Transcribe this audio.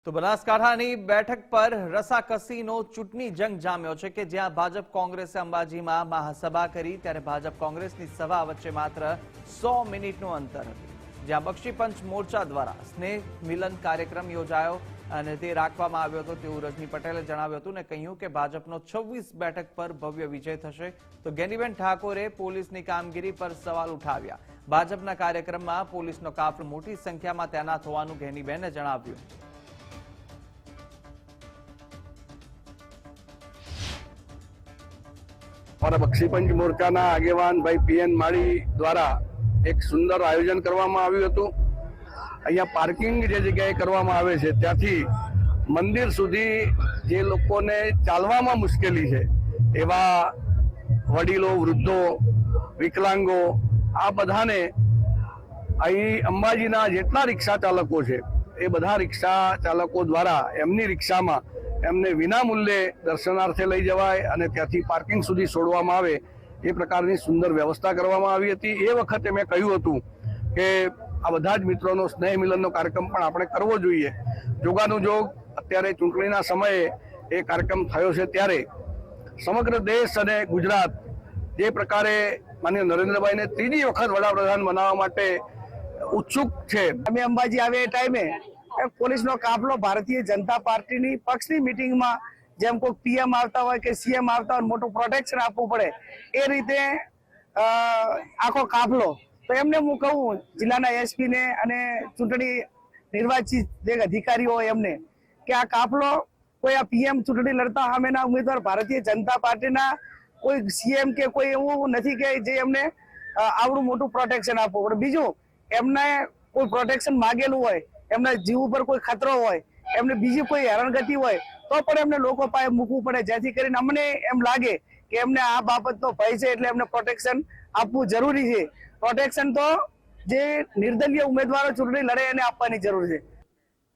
તો બનાસકાંઠાની બેઠક પર રસાકસીનો ચૂંટણી જંગ જામ્યો છે કે જ્યાં ભાજપ કોંગ્રેસે અંબાજીમાં મહાસભા કરી ત્યારે ભાજપ કોંગ્રેસની સભા વચ્ચે માત્ર 100 મિનિટનું અંતર હતું જ્યાં બક્ષીપંચ મોરચા દ્વારા સ્નેહ મિલન કાર્યક્રમ યોજાયો અને તે રાખવામાં આવ્યો હતો તેવું રજની પટેલે જણાવ્યું હતું ને કહ્યું કે ભાજપનો 26 બેઠક પર ભવ્ય વિજય થશે તો ગેનીબેન ઠાકોરે પોલીસની કામગીરી પર સવાલ ઉઠાવ્યા ભાજપના કાર્યક્રમમાં પોલીસનો કાફલો મોટી સંખ્યામાં તૈનાત હોવાનું ગેનીબેને જણાવ્યું અમારા બક્ષીપંચ મોરચાના આગેવાન ભાઈ પીએન માળી દ્વારા એક સુંદર આયોજન કરવામાં આવ્યું હતું। અહીંયા પાર્કિંગ જે જગ્યાએ કરવામાં આવે છે ત્યાંથી મંદિર સુધી જે લોકોને ચાલવામાં મુશ્કેલી છે એવા વડીલો, વૃદ્ધો, વિકલાંગો આ બધાને અહીં અંબાજીના જેટલા રિક્ષા ચાલકો છે એ બધા રિક્ષા ચાલકો દ્વારા એમની રિક્ષામાં એમને વિના મૂલ્યે દર્શનાર્થે લઈ જવાય અને ત્યાંથી પાર્કિંગ સુધી છોડવામાં આવે એ પ્રકારની સુંદર વ્યવસ્થા કરવામાં આવી હતી। એ વખતે મેં કહ્યું હતું કે આ બધા જ મિત્રોનો સ્નેહ મિલનનો કાર્યક્રમ પણ આપણે કરવો જોઈએ। જોગાનુજોગ અત્યારે ચૂંટણીના સમયે એ કાર્યક્રમ થયો છે ત્યારે સમગ્ર દેશ અને ગુજરાત જે પ્રકારે માનનીય નરેન્દ્રભાઈને ત્રીજી વખત વડાપ્રધાન બનાવવા માટે ઉત્સુક છે। અમે અંબાજી આવે એ ટાઈમે પોલીસનો કાફલો ભારતીય જનતા પાર્ટીની પક્ષની મિટિંગમાં જેમ કોઈ પીએમ આવતા હોય કે સીએમ આવતા હોય મોટું પ્રોટેક્શન આપવું પડે એ રીતે આખો કાફલો તો એમને હું કહું જિલ્લાના એસપીને અને ચૂંટણી નિર્વાચિત જે અધિકારીઓ હોય એમને કે આ કાફલો કોઈ આ પીએમ ચૂંટણી લડતા સામેના ઉમેદવાર ભારતીય જનતા પાર્ટીના કોઈ સીએમ કે કોઈ એવું નથી કે જે એમને આવડું મોટું પ્રોટેક્શન આપવું પડે। બીજું એમને કોઈ પ્રોટેક્શન માગેલું હોય એમના જીવ ઉપર કોઈ ખતરો હોય એમને બીજી કોઈ હેરાનગતિ હોય તો પણ એમને લોકો પાસે મૂકવું પડે જેથી કરીને અમને એમ લાગે કે એમને આ બાબતનો ભય છે એટલે એમને પ્રોટેક્શન આપવું જરૂરી છે। પ્રોટેક્શન તો જે નિર્દલીય ઉમેદવારો ચૂંટણી લડે એને આપવાની જરૂર છે।